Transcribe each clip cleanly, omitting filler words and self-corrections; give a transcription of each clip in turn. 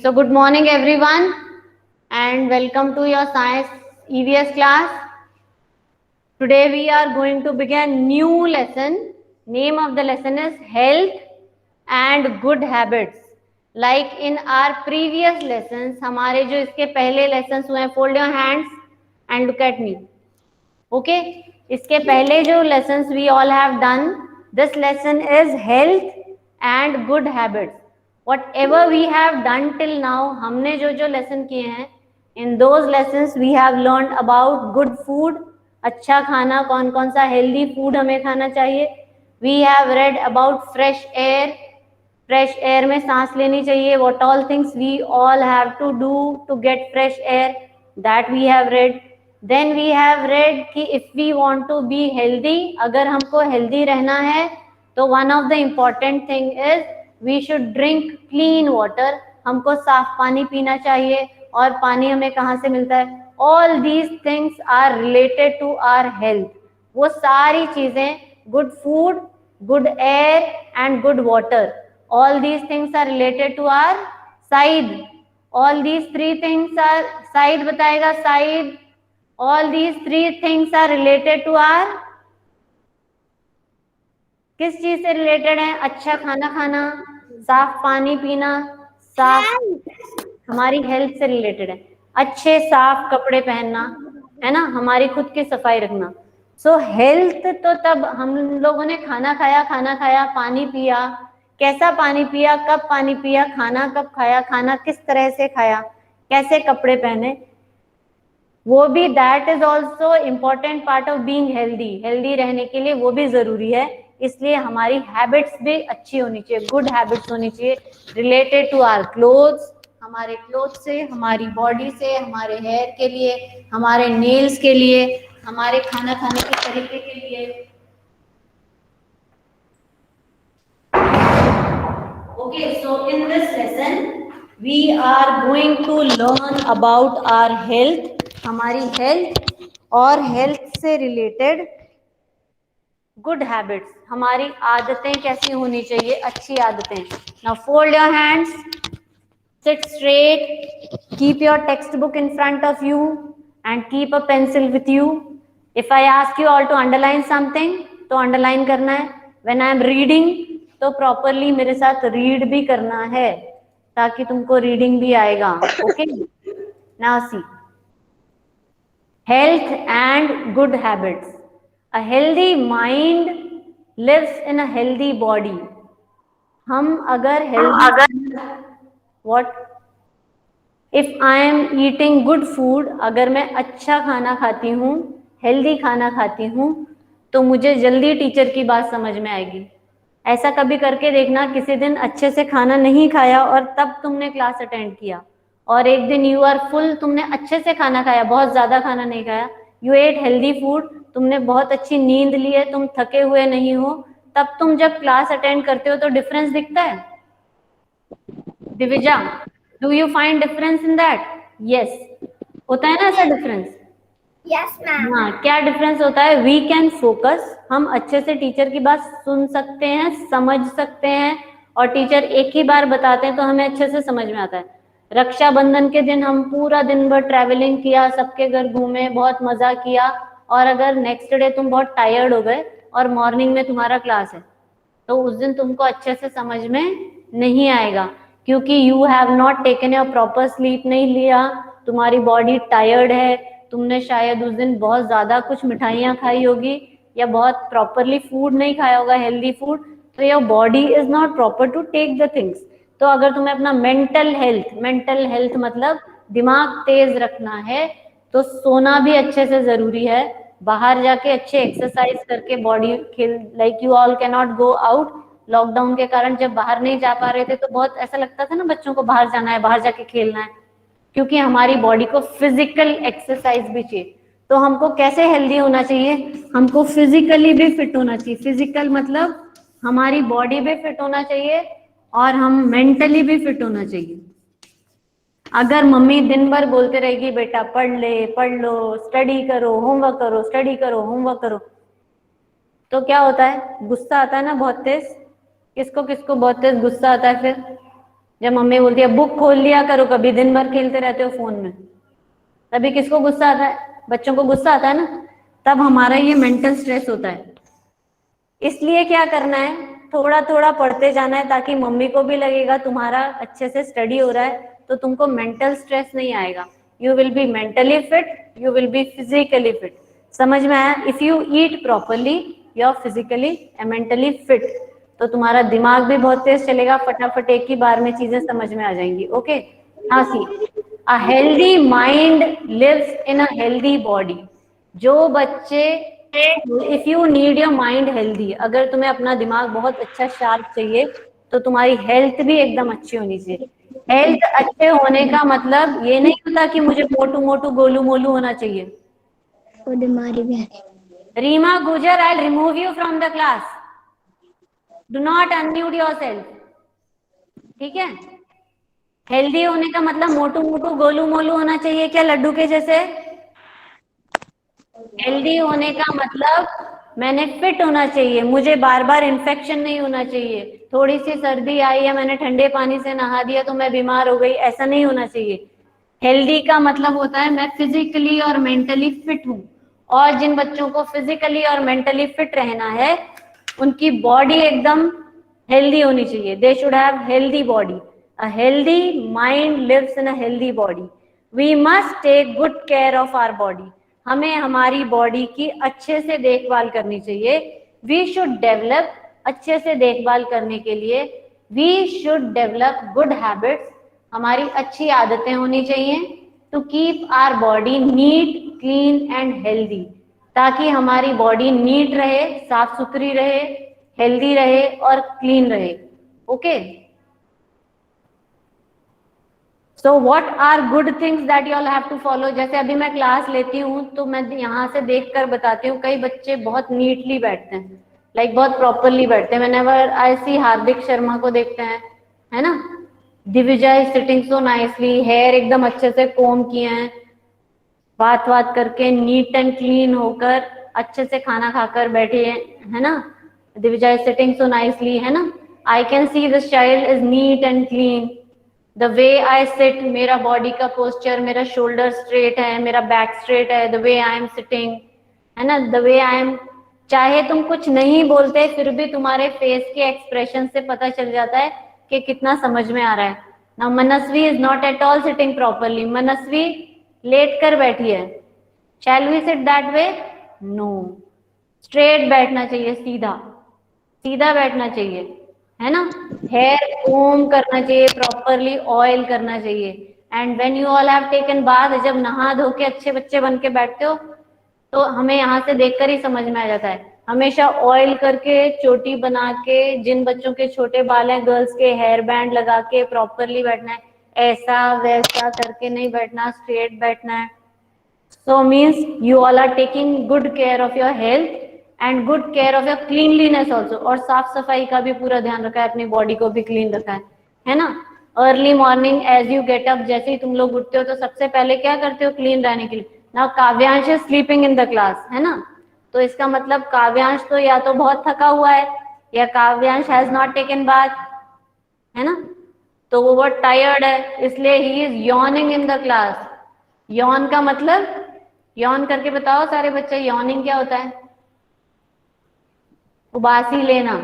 So good morning everyone and welcome to your science EVS class. Today we are going to begin new lesson. Name of the lesson is health and good habits. Like in our previous lessons, हमारे जो इसके पहले lessons हुए हैं, fold your hands and look at me. Okay? इसके पहले जो lessons we all have done, this lesson is health and good habits. Whatever we have done till now, हमने जो जो lesson किए हैं, in those lessons we have learned about good food, अच्छा खाना, कौन कौन सा healthy food हमें खाना चाहिए. We have read about fresh air, fresh air में सांस लेनी चाहिए. What all things we all have to do to get fresh air, that we have read. Then we have read कि if we want to be healthy, अगर हमको healthy रहना है, तो one of the important thing is we should drink clean water. हमको साफ पानी पीना चाहिए. और पानी हमें कहाँ से मिलता है? All these things are related to our health. वो सारी चीजें, good food, good air and good water, all these things are related to our side. All these three things are side बताएगा side. All these three things are related to our, किस चीज से related है? अच्छा खाना खाना, साफ पानी पीना, साफ, हमारी हेल्थ से रिलेटेड है. अच्छे साफ कपड़े पहनना, है ना, हमारी खुद की सफाई रखना. सो हेल्थ तो तब हम लोगों ने खाना खाया, पानी पिया, कैसा पानी पिया, कब पानी पिया, खाना कब खाया, खाना किस तरह से खाया, कैसे कपड़े पहने, वो भी that is also important part of being healthy. Healthy रहने के लिए वो भी जरूरी है. इसलिए हमारी हैबिट्स भी अच्छी होनी चाहिए, गुड हैबिट्स होनी चाहिए रिलेटेड टू आवर क्लोथ्स, हमारे क्लोथ से, हमारी बॉडी से, हमारे हेयर के लिए, हमारे नेल्स के लिए, हमारे खाना खाने के तरीके के लिए. Okay, so in this lesson we are going to learn about our health, हमारी हेल्थ और हेल्थ से रिलेटेड गुड हैबिट्स, हमारी आदतें कैसी होनी चाहिए, अच्छी आदतें. Now fold your hands, sit straight, keep your textbook in front of you and keep a pencil with you. If I ask you all to underline something, तो underline करना है. When I am reading, तो properly मेरे साथ read भी करना है, ताकि तुमको reading भी आएगा. Okay? Now see, health and good habits. A healthy mind lives in a healthy body. हम अगर healthy, what? If I am eating good food, अगर मैं अच्छा खाना खाती हूँ, हेल्दी खाना खाती हूँ, तो मुझे जल्दी टीचर की बात समझ में आएगी. ऐसा कभी करके देखना, किसी दिन अच्छे से खाना नहीं खाया और तब तुमने क्लास अटेंड किया, और एक दिन यू आर फुल, तुमने अच्छे से खाना खाया, बहुत ज्यादा खाना नहीं खाया, यू एट हेल्दी फूड, तुमने बहुत अच्छी नींद ली है, तुम थके हुए नहीं हो, तब तुम जब क्लास अटेंड करते हो तो डिफरेंस दिखता है. Divija, do you find difference in that? Yes, होता है ना ऐसा डिफरेंस? Yes ma'am. हाँ, क्या डिफरेंस होता है? वी कैन फोकस, हम अच्छे से टीचर की बात सुन सकते हैं, समझ सकते हैं, और टीचर एक ही बार बताते हैं तो हमें अच्छे से समझ में आता है. रक्षाबंधन के दिन हम पूरा दिन भर ट्रैवलिंग किया, सबके घर घूमे, बहुत मजा किया, और अगर नेक्स्ट डे तुम बहुत टायर्ड हो गए और मॉर्निंग में तुम्हारा क्लास है, तो उस दिन तुमको अच्छे से समझ में नहीं आएगा, क्योंकि you have not taken your proper sleep, नहीं लिया, तुम्हारी बॉडी टायर्ड है, तुमने शायद उस दिन बहुत ज्यादा कुछ मिठाइयाँ खाई होगी, या बहुत प्रॉपरली फूड नहीं खाया होगा, हेल्दी फूड, तो your body is not proper to take the things. तो अगर तुम्हें अपना मेंटल हेल्थ मतलब दिमाग तेज रखना है, तो सोना भी अच्छे से जरूरी है, बाहर जाके अच्छे एक्सरसाइज करके बॉडी खेल, like you all can not go out. Lockdown के कारण जब बाहर नहीं जा पा रहे थे, तो बहुत ऐसा लगता था ना बच्चों को, बाहर जाना है, बाहर जाके खेलना है, क्योंकि हमारी बॉडी को फिजिकल एक्सरसाइज भी चाहिए. तो हमको कैसे हेल्दी होना चाहिए? हमको फिजिकली भी फिट होना चाहिए. फिजिकल मतलब हमारी बॉडी भी फिट होना चाहिए और हम मेंटली भी फिट होना चाहिए. अगर मम्मी दिन भर बोलते रहेगी बेटा पढ़ लो, स्टडी करो, होमवर्क करो, स्टडी करो, होमवर्क करो, तो क्या होता है? गुस्सा आता है ना बहुत तेज. किसको किसको बहुत तेज गुस्सा आता है? फिर जब मम्मी बोलती है बुक खोल लिया करो, कभी दिन भर खेलते रहते हो फोन में, तभी किसको गुस्सा आता है? बच्चों को गुस्सा आता है ना, तब हमारा ये मेंटल स्ट्रेस होता है। इसलिए क्या करना है, थोड़ा थोड़ा पढ़ते जाना है, ताकि मम्मी को भी लगेगा तुम्हारा अच्छे से स्टडी हो रहा है, तो तुमको मेंटल स्ट्रेस नहीं आएगा। You will be mentally fit, you will be physically fit. समझ में आया? If you eat properly you are physically and mentally fit, तो तुम्हारा दिमाग भी बहुत तेज चलेगा, फटाफट एक ही बार में चीजें समझ में आ जाएंगी। ओके, हाँ see, a healthy mind lives in a healthy body. जो बच्चे, if you need your mind healthy, अगर तुम्हें अपना दिमाग बहुत अच्छा शार्प चाहिए, तो तुम्हारी हेल्थ भी एकदम अच्छी होनी चाहिए। हेल्थ अच्छे होने का मतलब ये नहीं होता कि मुझे मोटू मोटू गोलू मोलू होना चाहिए। रीमा गुजर, I remove you from the class, do not unmute yourself, ठीक है? हेल्दी होने का मतलब मोटू मोटू गोलू मोलू होना चाहिए क्या, लड्डू के जैसे? हेल्दी होने का मतलब मैंने फिट होना चाहिए, मुझे बार बार इन्फेक्शन नहीं होना चाहिए, थोड़ी सी सर्दी आई या मैंने ठंडे पानी से नहा दिया तो मैं बीमार हो गई, ऐसा नहीं होना चाहिए। हेल्दी का मतलब होता है मैं फिजिकली और मेंटली फिट हूँ। और जिन बच्चों को फिजिकली और मेंटली फिट रहना है, उनकी बॉडी एकदम हेल्दी होनी चाहिए। They should have healthy body. A healthy mind lives in a healthy body. We must take good care of our body. हमें हमारी बॉडी की अच्छे से देखभाल करनी चाहिए। वी शुड डेवलप, अच्छे से देखभाल करने के लिए we should develop good habits, हमारी अच्छी आदतें होनी चाहिए, to keep our body neat clean and healthy, ताकि हमारी बॉडी नीट रहे, साफ सुथरी रहे, हेल्दी रहे और क्लीन रहे। Okay, so what are good things that you all have to follow. जैसे अभी मैं क्लास लेती हूँ तो मैं यहाँ से देख कर बताती हूँ, कई बच्चे बहुत नीटली बैठते हैं, लाइक बहुत प्रॉपरली बैठते हैं। व्हेनेवर आई सी हार्दिक शर्मा को देखते हैं, है ना, दिविजय सिटिंग सो नाइसली, हेयर एकदम अच्छे से कोम किए हैं, बात करके नीट एंड क्लीन होकर अच्छे से खाना खाकर बैठे हैं, है ना। दिविजय सिटिंग सो नाइसली, है ना। I can see this child is NEET and clean. The way I sit, मेरा बॉडी का पोस्चर, मेरा शोल्डर स्ट्रेट है, मेरा बैक स्ट्रेट है, the way I am sitting, है ना, द वे आई एम। चाहे तुम कुछ नहीं बोलते फिर भी तुम्हारे फेस के एक्सप्रेशन से पता चल जाता है कि कितना समझ में आ रहा है। Now Manasvi is not at all sitting properly. Manasvi लेट कर बैठी है। Shall we sit that way? No, straight बैठना चाहिए, सीधा सीधा बैठना चाहिए, है ना। हेयर कोम करना चाहिए प्रॉपरली, ऑयल करना चाहिए। And when you all have taken bath, जब नहा धो के अच्छे बच्चे बन के बैठते हो, तो हमें यहाँ से देखकर ही समझ में आ जाता है। हमेशा ऑयल करके, चोटी बना के, जिन बच्चों के छोटे बाल हैं गर्ल्स के, हेयर बैंड लगा के प्रॉपरली बैठना है। ऐसा वैसा करके नहीं बैठना, स्ट्रेट बैठना है। So means you all are taking good care of your health and good care of your cleanliness also. और साफ सफाई का भी पूरा ध्यान रखा है, अपनी बॉडी को भी क्लीन रखा है ना। Early morning as you get up, जैसे ही तुम लोग उठते हो तो सबसे पहले क्या करते हो क्लीन रहने के लिए? Now Kavyansh is sleeping in the class, है ना। तो इसका मतलब काव्यांश तो या तो बहुत थका हुआ है या काव्यांश हैज नॉट टेकन बाथ, है ना। तो वो बहुत टायर्ड है, इसलिए he is yawning in the class. Yon का मतलब, यॉन करके बताओ सारे बच्चे, यॉर्निंग क्या होता है? उबासी लेना।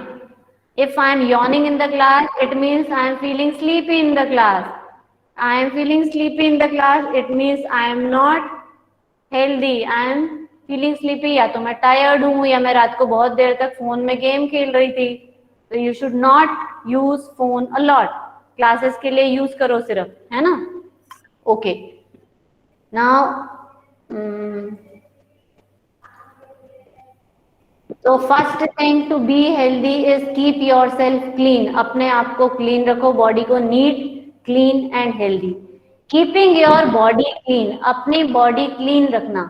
If I am yawning in the class it means I am feeling sleepy in the class. I am feeling sleepy in the class it means I am not healthy, I am feeling sleepy, या तो मैं tired हूं या मैं रात को बहुत देर तक फोन में गेम खेल रही थी। तो you should not use phone a lot, classes के लिए यूज करो सिर्फ, है ना। ओके, नाउ तो first thing to be healthy is keep yourself clean. अपने आप को क्लीन रखो, बॉडी को neat, clean and healthy. Keeping your body clean, अपनी बॉडी क्लीन रखना।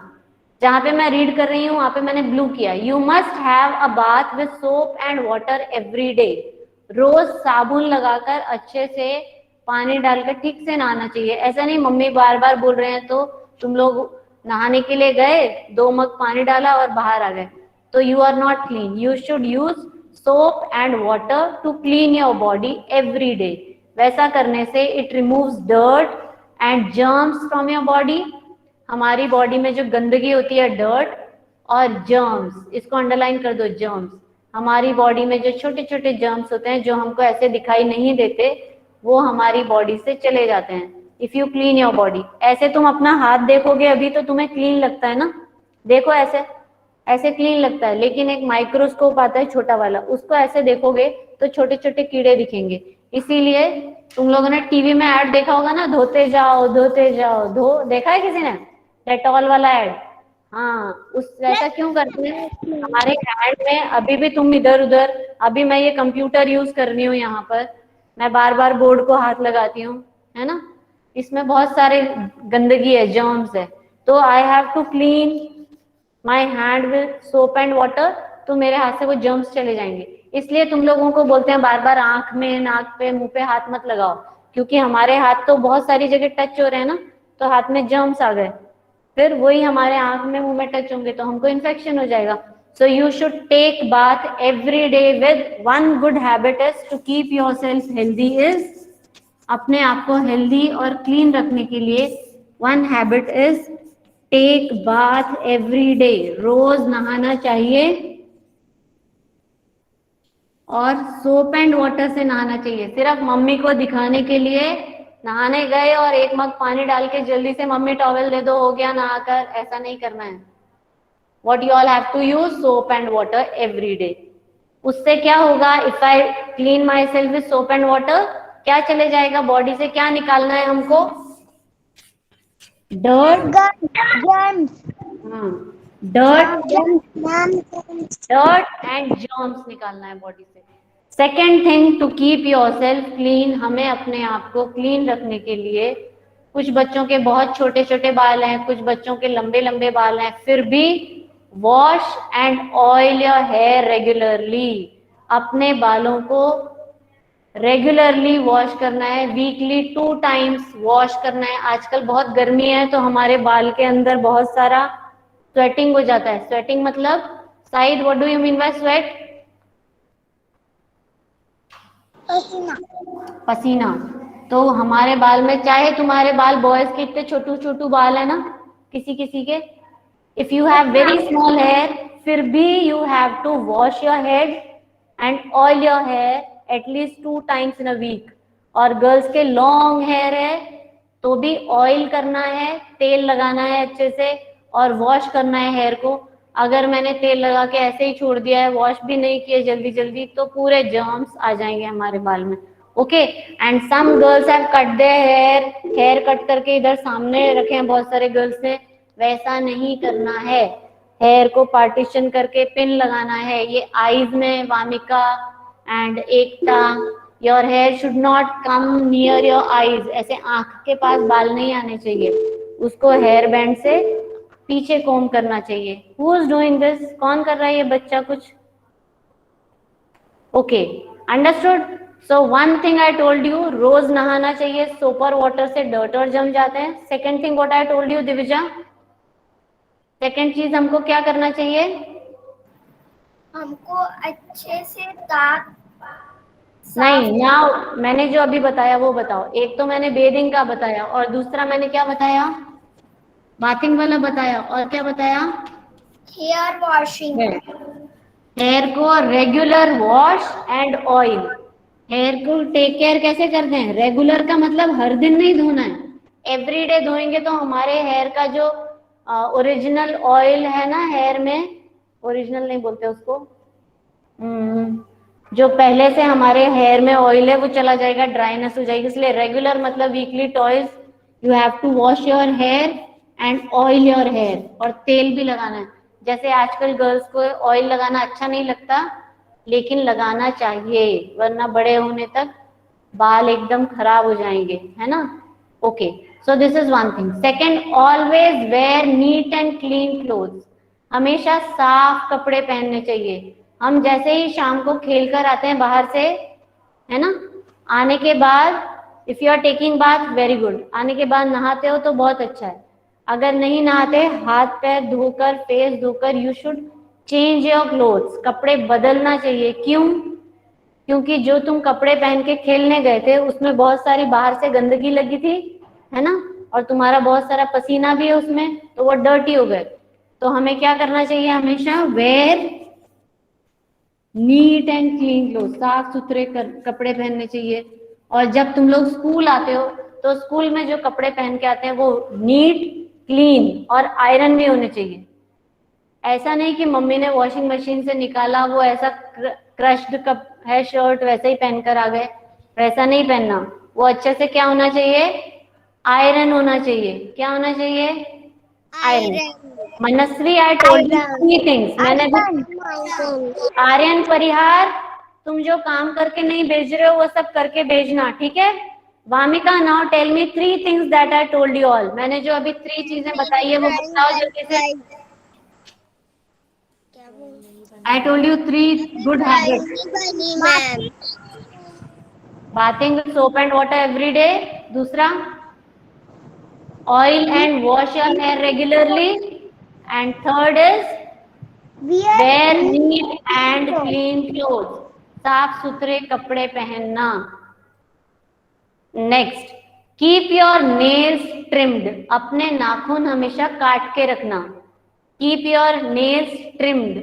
जहां पे मैं रीड कर रही हूँ वहां पे मैंने ब्लू किया। You must have a bath with soap and water every day. रोज साबुन लगाकर अच्छे से पानी डालकर ठीक से नहाना चाहिए। ऐसा नहीं मम्मी बार बार बोल रहे हैं तो तुम लोग नहाने के लिए गए, 2 मग पानी डाला और बाहर आ गए, तो you are not clean. You should use soap and water to clean your body every day. वैसा करने से it removes dirt and germs from your body. हमारी बॉडी में जो गंदगी होती है, डर्ट और जर्म्स, इसको अंडरलाइन कर दो, जर्म्स। हमारी बॉडी में जो छोटे छोटे जर्म्स होते हैं जो हमको ऐसे दिखाई नहीं देते, वो हमारी बॉडी से चले जाते हैं if you clean your body. ऐसे तुम अपना हाथ देखोगे अभी तो तुम्हें क्लीन लगता है ना, देखो ऐसे ऐसे क्लीन लगता है, लेकिन एक माइक्रोस्कोप आता है छोटा वाला, उसको ऐसे देखोगे तो छोटे छोटे कीड़े दिखेंगे। इसीलिए तुम लोगों ने टीवी में ऐड देखा होगा ना, धोते जाओ धोते जाओ, धो, देखा है किसी ने डेटॉल वाला ऐड? हाँ, उस ऐसा क्यों करते हैं? हमारे हैंड में अभी भी तुम इधर उधर, अभी मैं ये कंप्यूटर यूज कर रही हूँ यहाँ पर, मैं बार बार बोर्ड को हाथ लगाती हूँ, है ना, इसमें बहुत सारे गंदगी है, जर्म्स है, तो I have to clean my hand with soap and water, तो मेरे हाथ से वो जर्म्स चले जाएंगे। इसलिए तुम लोगों को बोलते हैं बार बार आंख में, नाक पे, मुंह पे हाथ मत लगाओ, क्योंकि हमारे हाथ तो बहुत सारी जगह टच हो रहे हैं ना, तो हाथ में जर्म्स आ गए, फिर वही हमारे आंख में, मुंह में टच होंगे तो हमको इन्फेक्शन हो जाएगा। So you should take bath every day with one good habit is to keep yourself healthy is, अपने आप को हेल्दी और क्लीन रखने के लिए one habit is take bath every day, रोज नहाना चाहिए और सोप एंड वाटर से नहाना चाहिए। सिर्फ मम्मी को दिखाने के लिए नहाने गए और एक मग पानी डाल के जल्दी से मम्मी टॉवेल दे दो, हो गया नहाकर, ऐसा नहीं करना है। What you all have to use soap and water every day. उससे क्या होगा, if I clean myself with soap and water, क्या चले जाएगा बॉडी से, क्या निकालना है हमको, डर्ट, डर्ट एंड जर्म्स निकालना है बॉडी से। Second thing, to keep yourself clean, हमें अपने आप को क्लीन रखने के लिए, कुछ बच्चों के बहुत छोटे छोटे बाल हैं, कुछ बच्चों के लंबे लंबे बाल हैं, फिर भी wash and oil your hair regularly, अपने बालों को रेगुलरली वॉश करना है, वीकली 2 टाइम्स वॉश करना है। आजकल बहुत गर्मी है तो हमारे बाल के अंदर बहुत सारा स्वेटिंग हो जाता है। स्वेटिंग मतलब, side, what do you mean by sweat? पसीना। पसीना। तो हमारे बाल में, चाहे तुम्हारे बाल बॉयज के इतने छोटू छोटू बाल है ना, किसी किसी के, if you have very small hair, फिर भी you have to wash your head and oil your hair at least 2 times in a week. और गर्ल्स के लॉन्ग हेयर है तो भी ऑयल करना है, तेल लगाना है अच्छे से और वॉश करना है हेयर को। अगर मैंने तेल लगा के ऐसे ही छोड़ दिया है, वॉश भी नहीं किया जल्दी जल्दी, तो पूरे जर्म्स आ जाएंगे हमारे बाल में। Okay, and some girls have cut their hair cut करके इधर सामने रखे हैं बहुत सारे गर्ल्स ने, वैसा नहीं करना है। हेयर को पार्टीशन करके पिन लगाना है। ये आईज में, Vamika and Ekta, your hair should not come near your eyes, ऐसे आंख के पास बाल नहीं आने चाहिए, उसको हेयर बैंड से पीछे कोम करना चाहिए। Who is doing this? कौन कर रहा है ये बच्चा कुछ? Okay, understood. So one thing I told you, रोज नहाना चाहिए सोप और वाटर से, डर्ट और जम जाते हैं। Second thing what I told you Divija, second चीज हमको क्या करना चाहिए? हमको अच्छे से दांत नहीं, नाउ मैंने जो अभी बताया वो बताओ। एक तो मैंने बेदिंग का बताया और दूसरा मैंने क्या बताया, बाथिंग वाला बताया, और क्या बताया? Hair washing. हेयर को regular wash and oil. Hair को टेक केयर कैसे करते हैं? रेगुलर का मतलब हर दिन नहीं धोना है, एवरीडे धोएंगे तो हमारे हेयर का जो ओरिजिनल ऑयल है ना हेयर में, ओरिजिनल नहीं बोलते उसको, जो पहले से हमारे हेयर में ऑयल है वो चला जाएगा, ड्राइनेस हो जाएगी। इसलिए रेगुलर मतलब weekly twice you have to wash your hair and oil your hair, और तेल भी लगाना है। जैसे आजकल गर्ल्स को ऑयल लगाना अच्छा नहीं लगता, लेकिन लगाना चाहिए, वरना बड़े होने तक बाल एकदम खराब हो जाएंगे, है ना। Okay, so this is one thing. Second, always wear neat and clean clothes, हमेशा साफ कपड़े पहनने चाहिए। हम जैसे ही शाम को खेल कर आते हैं बाहर से, है ना, आने के बाद if you are taking bath very good, आने के बाद नहाते हो तो बहुत अच्छा है। अगर नहीं नहाते, हाथ पैर धोकर, फेस धोकर, you should change your clothes, कपड़े बदलना चाहिए। क्यों? क्योंकि जो तुम कपड़े पहन के खेलने गए थे उसमें बहुत सारी बाहर से गंदगी लगी थी, है ना, और तुम्हारा बहुत सारा पसीना भी है उसमें, तो वो डर्टी हो गए। तो हमें क्या करना चाहिए, हमेशा wear neat and clean cloth, साफ सुथरे कपड़े पहनने चाहिए। और जब तुम लोग स्कूल आते हो तो स्कूल में जो कपड़े पहन के आते हैं वो नीट, क्लीन और आयरन भी होने चाहिए। ऐसा नहीं कि मम्मी ने वॉशिंग मशीन से निकाला, वो ऐसा क्रश्ड कप है शर्ट वैसे ही पहनकर आ गए, वैसा नहीं पहनना। वो अच्छे से क्या होना चाहिए, आयरन होना चाहिए। क्या होना चाहिए, iron. Manasvi, I told you three things, मैंने भी आर्यन परिहार, तुम जो काम करके नहीं भेज रहे हो वो सब करके भेजना, ठीक है। Vamika, now tell me three things that I told you all, मैंने जो अभी थ्री चीजें बताई है वो बताओ जल्दी से। I told you three good habits, bathing with soap and water every day, दूसरा oil and wash your hair regularly, and third is wear neat and clean cloth, साफ सुथरे कपड़े पहनना। Next, keep your nails trimmed, अपने नाखून हमेशा काट के रखना। Keep your nails trimmed,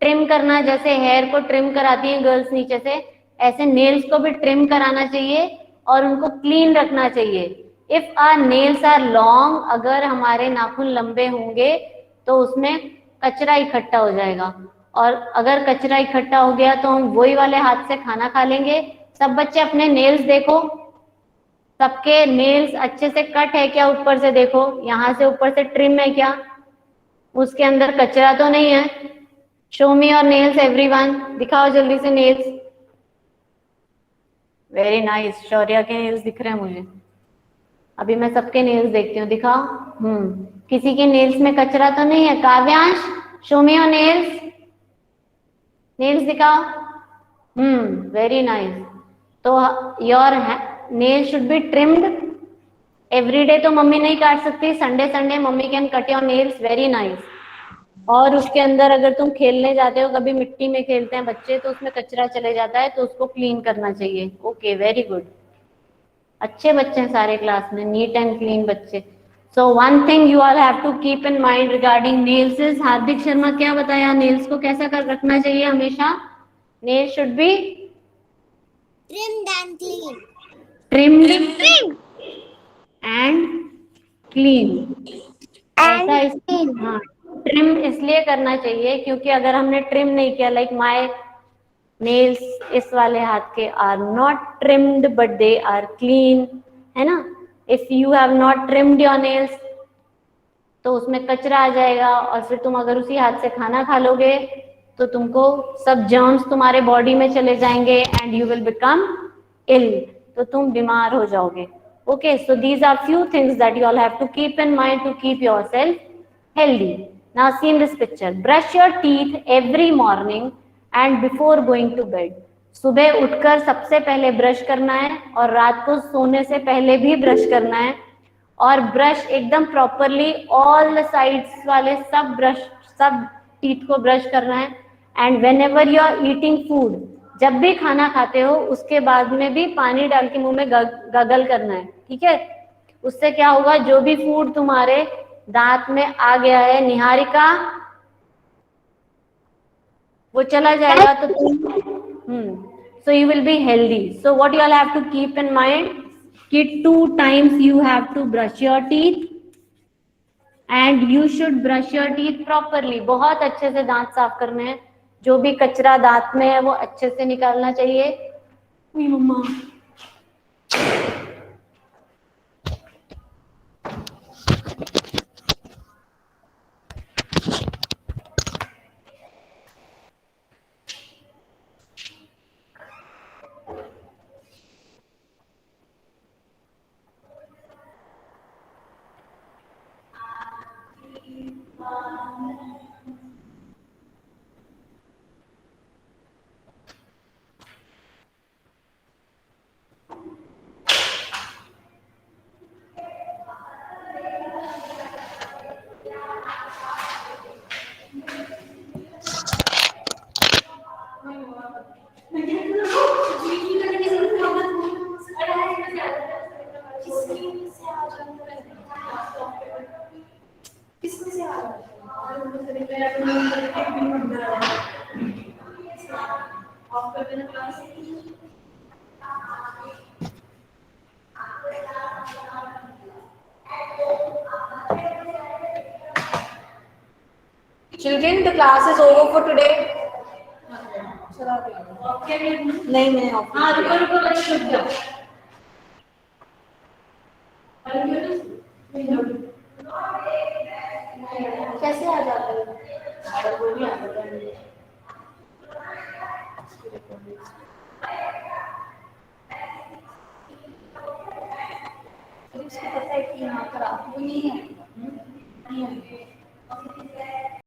trim करना, जैसे हेयर को ट्रिम कराती हैं गर्ल्स नीचे से, ऐसे नेल्स को भी ट्रिम कराना चाहिए और उनको क्लीन रखना चाहिए। If our nails are long, अगर हमारे नाखून लंबे होंगे तो उसमें कचरा इकट्ठा हो जाएगा, और अगर कचरा इकट्ठा हो गया तो हम वही वाले हाथ से खाना खा लेंगे। सब बच्चे अपने नेल्स देखो, सबके नेल्स अच्छे से कट है क्या, ऊपर से देखो, यहाँ से ऊपर से ट्रिम है क्या, उसके अंदर कचरा तो नहीं है। Show me your nails everyone, दिखाओ जल्दी से नेल्स। वेरी नाइस, शौर्या के नेल्स दिख रहे हैं मुझे। अभी मैं सबके नेल्स देखती हूँ, दिखाओ। किसी के नेल्स में कचरा तो नहीं है। Kavyansh, show me your nails, nails दिखाओ। Very nice. तो your nail should be trimmed every day, तो मम्मी नहीं काट सकती, Sunday Sunday mummy can cut your nails, very nice. और उसके अंदर अगर तुम खेलने जाते हो, कभी मिट्टी में खेलते हैं बच्चे तो उसमें कचरा चले जाता है, तो उसको क्लीन करना चाहिए। ओके, वेरी गुड, अच्छे बच्चे हैं सारे क्लास में, नीट एंड क्लीन बच्चे। So one thing you all have to keep in mind regarding nails is, Hardik Sharma क्या बताया, नेल्स को कैसा कर रखना चाहिए हमेशा, nail should be Trimmed and clean. Trimmed and clean. ऐसा इस, हाँ, ट्रिम इसलिए करना चाहिए क्योंकि अगर हमने ट्रिम नहीं किया, लाइक माय नेल्स इस वाले हाथ के are not trimmed but they are clean, है ना। If you have not trimmed your nails तो उसमें कचरा आ जाएगा, और फिर तुम अगर उसी हाथ से खाना खा लोगे तो तुमको सब जर्म्स तुम्हारे बॉडी में चले जाएंगे and you will become ill, तो तुम बीमार हो जाओगे। Okay, so these are few things that you all have to keep in mind to keep yourself healthy. Now see in this picture, brush your teeth every morning and before going to bed. सुबह उठकर सबसे पहले brush करना है और रात को सोने से पहले भी ब्रश करना है, और ब्रश एकदम प्रॉपरली ऑल द साइड्स वाले सब ब्रश, सब टीथ को ब्रश करना है। And whenever you are eating food, जब भी खाना खाते हो उसके बाद में भी पानी डाल के मुंह में गगल करना है, ठीक है। उससे क्या होगा, जो भी फूड तुम्हारे दांत में आ गया है, निहारिका, वो चला जाएगा, तो तुम so you will be healthy. So what you all have to keep in mind, कि 2 times you have to brush your teeth and you should brush your teeth properly. बहुत अच्छे से दांत साफ करने हैं, जो भी कचरा दांत में है वो अच्छे से निकालना चाहिए। मम्मा, Children, the class is over for today. नहीं नहीं हाँ रुको रुको बच्चे रुक जाओ कैसे आ जाता है इसको पता है कि यहाँ पर आप नहीं है